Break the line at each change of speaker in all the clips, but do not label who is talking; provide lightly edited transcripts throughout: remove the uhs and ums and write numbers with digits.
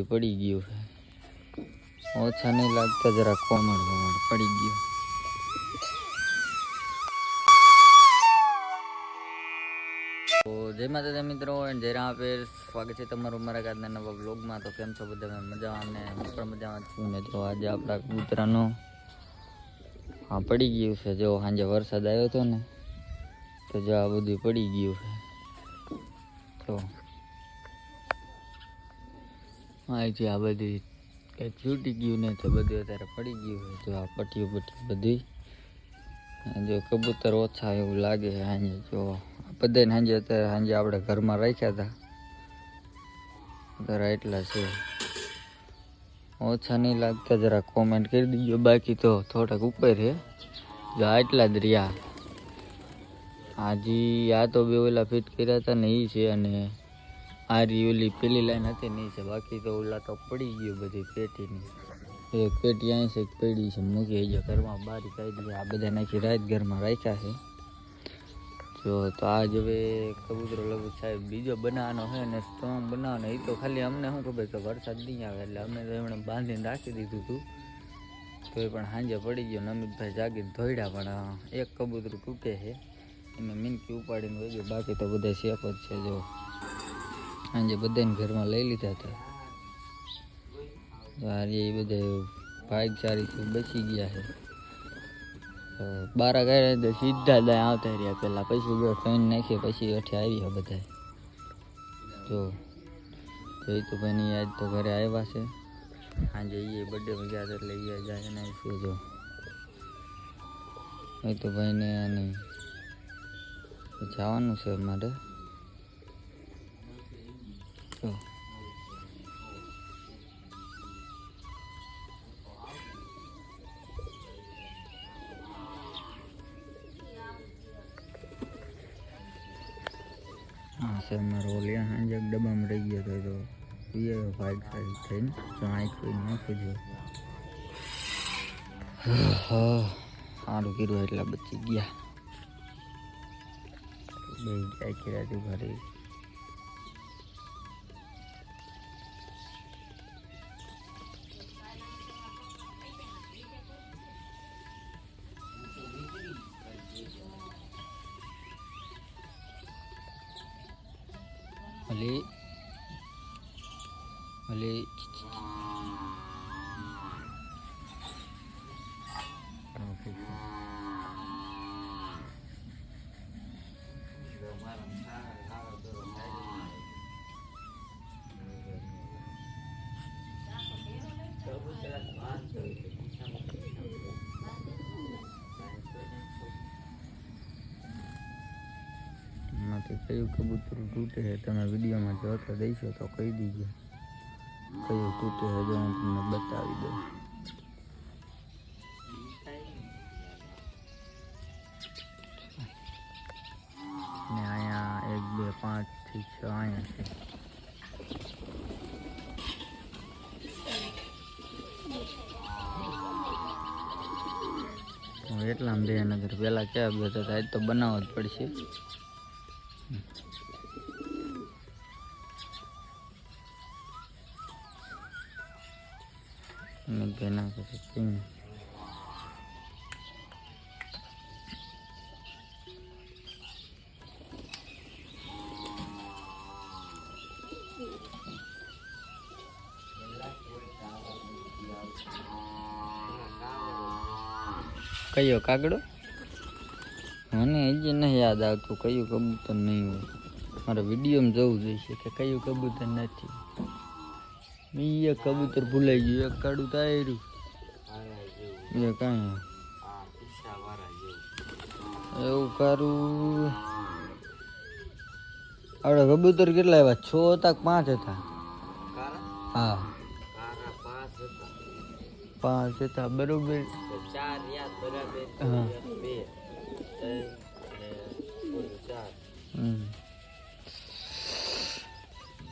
પડી ગયું છે. ઓછા નહીં લાગતા, જરા કોમળ પડી ગયું. તો જય માતાજી મિત્રો, જય રાપેર, સ્વાગત છે તમારું મારા આજના નવા બ્લોગમાં. તો કેમ છો બધા? મજામાં ને હું પણ મજામાં છું ને. તો આજે આપણા કબૂતરાનું પડી ગયું છે. જો સાંજે વરસાદ આવ્યો હતો ને, તો જો આ બધું પડી ગયું છે. તો અહીંથી આ બધી કંઈક છૂટી ગયું ને, તો બધું અત્યારે પડી ગયું છે. જો આ પટ્ટીઓ બધી, જો કબૂતર ઓછા એવું લાગે છે સાંજે. જો બધાને સાંજે અત્યારે સાંજે આપણે ઘરમાં રાખ્યા હતા, જરા એટલા છે. ઓછા નહીં લાગતા, જરા કોમેન્ટ કરી દીજો. બાકી તો થોડાક ઉપર છે. જો આટલા જ રહ્યા. હાજી આ તો બે ઓલા ફિટ કર્યા હતા ને એ છે, અને આ રી ઓલી પેલી લાઈન હતી ને એ છે. બાકી તો ઓલા તો પડી ગયું બધી પેટીની. એક પેટી અહીં છે, એક પડી છે મૂકી જો ઘરમાં બારી કાઢી. આ બધા નાખી રાત ઘરમાં રાખ્યા છે. જો તો આજ હવે કબૂતરો લગભગ સાહેબ બીજો બનાવવાનો છે ને, સ્ટ્રોંગ બનાવવાનો. એ તો ખાલી અમને શું ખબર કે વરસાદ નહીં આવે એટલે અમે તો એમણે બાંધીને રાખી દીધું હતું. તો એ પણ સાંજે પડી ગયો. નમિતભાઈ જાગીને ધોઈડા, પણ એક કબૂતરું તૂટે છે. એને મિનકી ઉપાડીને વહી ગયો. બાકી તો બધા શેપ જ છે. જો સાંજે બધાને ઘરમાં લઈ લીધા હતા. આજે એ બધા ભાગચારી બચી ગયા છે. બારા ગયા તો સીધા દાય આવતા રહ્યા પહેલાં, પછી જો ટ્રેન નાખીએ પછી અઠે આવી બધા. જો જોઈ તો ભાઈની આજ તો ઘરે આવ્યા છે. સાંજે એ બર્થડેમાં ગયા એટલે એ જાય ને છે. જો એ તો ભાઈને નહીં જવાનું છે મારે. જો હા સર, મારો ઓલિયા સાંજે એક ડબ્બામાં રહી ગયો હતો. તો એ ભાગ સારી થઈને જો આંખી નાખજો. હા સારું કર્યું, એટલા બચી ગયા. બે આખી રાત ઉભા રહી. ભલે ભલે કયું કબૂતરું તૂટે છે તમે વિડીયોમાં જો તો દઈશો તો કહી દીજો કયું તૂટે છે. જો હું તમને બતાવી દઉં. ને અહીંયા 1 2 5 થી 6 અહીંયા છે. એટલામાં બે નગર પેલા ક્યાં બે તો આજ તો બનાવવો જ પડશે. ના કરી કયો કાગડો મને હજી નહીં યાદ આવતું કયું કબૂતર નહીં હોય. મારે વિડીયોમાં જવું જોઈશે કે કયું કબૂતર નથી. એક કબૂતર ભૂલાઈ ગયું, એક કાળું તાર્યું, એ કાંઈ એવું કરું. આપણે કબૂતર કેટલા આવ્યા? 6 હતા કે 5 હતા? હા 5 હતા બરોબર. હા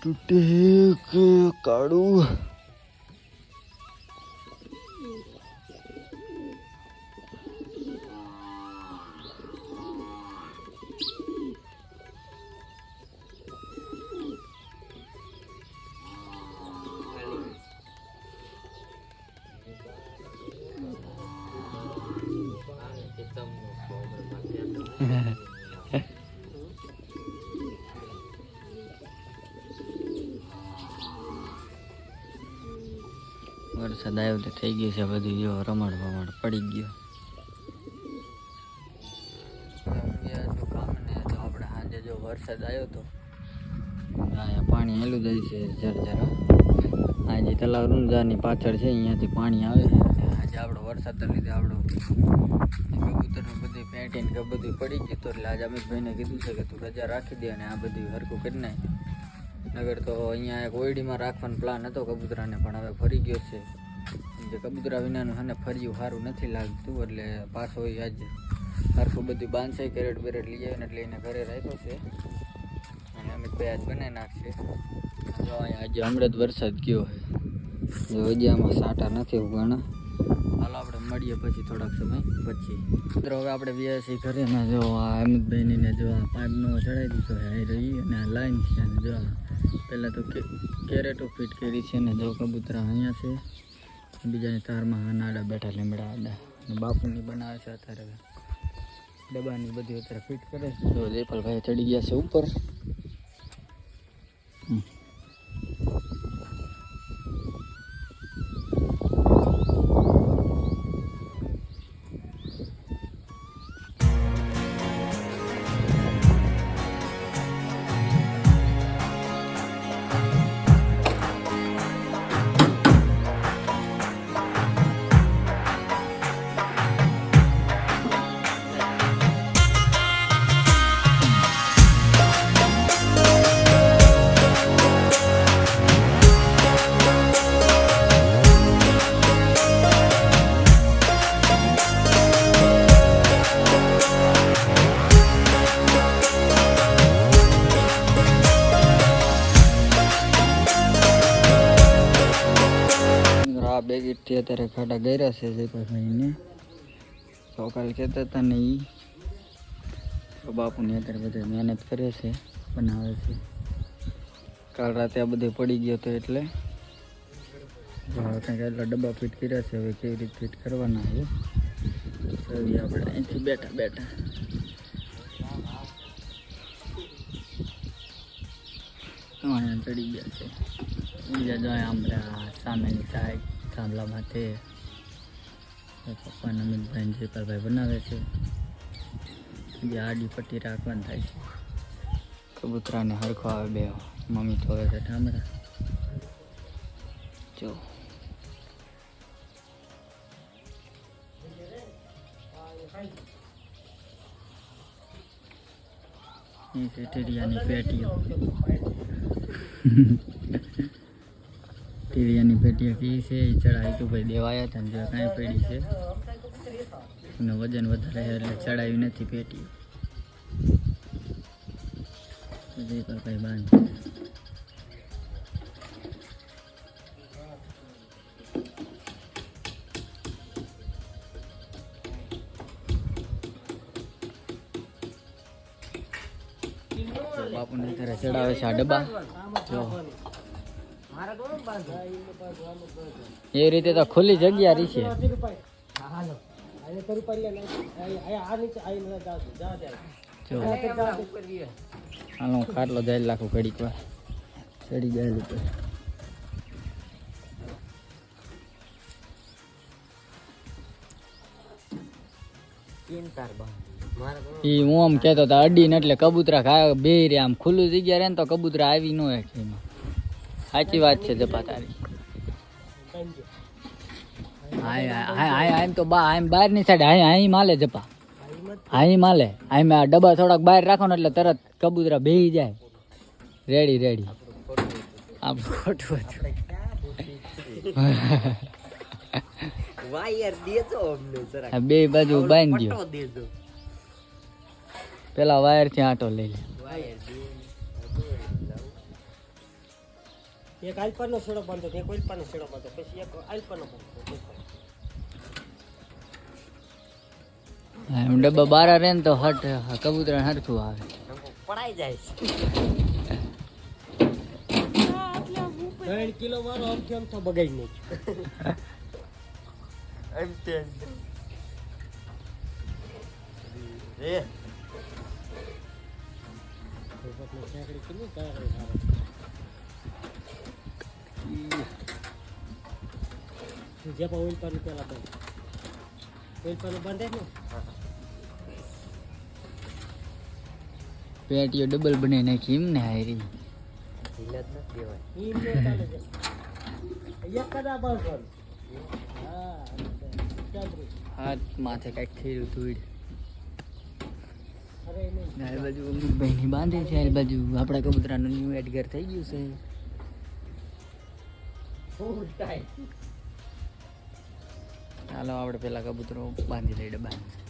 તૂટે કે કાળું વરસાદ આવ્યો તો થઈ ગયું છે બધું, જો રમણ ભમણ પડી ગયો. આપણે સાંજે જો વરસાદ આવ્યો તો અહીંયા પાણી હેલું જાય છે જરા. આજે તલાવ રૂંજાની પાછળ છે, અહીંયાથી પાણી આવે છે. આજે આપણો વરસાદના લીધે આપણો કબૂતરનું બધું પેન્ટિંગ કે બધું પડી ગયું હતું. એટલે આજે અમિતભાઈને કીધું છે કે તું રજા રાખી દે અને આ બધું હરખું કરી નાખ. નગર તો અહીંયા એક ઓયડીમાં રાખવાનો પ્લાન હતો કબૂતરાને, પણ હવે ફરી ગયો છે. જે કબૂતરા વિનાનું છે ને ફર્યું સારું નથી લાગતું, એટલે પાછો આજે હરખું બધું બાંધશે, કેરેટ બેરેટ લઈ આવીને એટલે એને ઘરે રાખ્યો છે. અને અમિતભાઈ આજ બનાવી નાખશે. જો અહીંયા આજે હમણાં જ વરસાદ ગયો છે, હજી આમાં સાટા નથી ઉગાણા. હાલો આપણે મળીએ પછી થોડાક સમય પછી. મિત્રો હવે આપણે વ્યા છીએ ઘરે ને. જો આ અમિતભાઈને જો આ પાઇપનો ચડાવી દીધો છે અહીં રહી, અને આ લાઈન છે. અને જો પહેલાં તો કેરેટો ફિટ કરી છે ને જો કબૂતરા અહીંયા છે, બીજાની તારમાં નાડા બેઠા લીમડા આડા. અને બાપુની બનાવે છે અત્યારે ડબ્બાની બધી અત્યારે ફિટ કરે છે. તો જયપાલભાઈ ચડી ગયા છે ઉપર. બે ગીટથી અત્યારે ખાડા ગયરા છે જયપાલભાઈને. તો કાલે કહેતા હતા ને એ બાપુની અત્યારે બધા મહેનત કરે છે, બનાવે છે. કાલ રાતે આ બધે પડી ગયો હતો એટલે કંઈક એટલા ડબ્બા ફિટ કર્યા છે. હવે કેવી રીતે ફિટ કરવાના છે જોઈએ આપણે અહીંથી બેઠા બેઠા. અહીંયા ચડી ગયા છે બીજા જો આમરા સામેની સાઈડ થાંભલા માથે પપ્પા અમિતભાઈ જયપાલભાઈ બનાવે છે. જે આડી પટ્ટી રાખવાની થાય છે. કબૂતરાને હરખો આવે બે મમ્મી ધોવે છે ઠામરા. જો એ છે ટીરિયાની પેટીઓ. ટીરિયાની પેટીઓ કી છે એ ચડાવી તું ભાઈ દેવાયા હતા ને જો કાંઈ પડી છે. એનું વજન વધારે એટલે ચડાવી નથી પેટીઓ. જયપાલભાઈ બાંધ બાપુને અત્યારે ચડાવે છે આ ડબ્બા. જો એ રીતે તો ખુલ્લી જગ્યા રહી છે. હાલો હું ખાટલો જાય લાખું ઘડીક વાર ચડી ગયેલું તો. હું આમ કેતો હતો અડીને એટલે કબૂતરા ખાય બે રે આમ ખુલ્લું જગ્યા રહે ને તો કબૂતરા આવી ન હોય એમાં. સાચી વાત છે જપા તારી. આમ તો આમ બહારની સાઈડ અહીં માલે જપા, અહીં માલે. આમ આ ડબ્બા થોડાક બહાર રાખો ને એટલે તરત કબૂતરા બેહી જાય. રેડી રેડી આપણું ખોટું હતું. બે બાજુ બાંધી દો. પેલા વાયર થી આટો લઈ લે.
એક આલ્પાનો છેડો બાંધો, એક ઓઇલપાનો છેડો બાંધો, પછી એક આલ્પાનો બાંધો.
ડબ્બા બાર રહે ને તો હટ કબૂતરા હરખું આવે,
પડાઈ જાય. 3 કિલો વાળો આમ કેમ તો બગાડી નાખ્યો. પોપટને છેકડી કેટલી કાકડી સારો જે પણ ઓઇલ પાણી પેલા બંધ ઓઇલ પાણી બંધ ને
પેટીઓ ડબલ બનાવી નાખી એમ ને હારી
ઢીલા જ નથી દેવાય ઈ નો ચાલે છે એક કદા બંધ કર હા ચાંદરી
હાથ માથે કાંઈક થઈ રહ્યું ધૂળ
અરે નહીં
આ બાજુ અમૃતભાઈની બાંધે છે આ બાજુ આપણા કબૂતરાનું ન્યૂ એડગર થઈ ગયું છે
ફૂલ ટાઈટ
ચાલો આપણે પેલા કબૂતરો બાંધી લઈએ ડબ્બા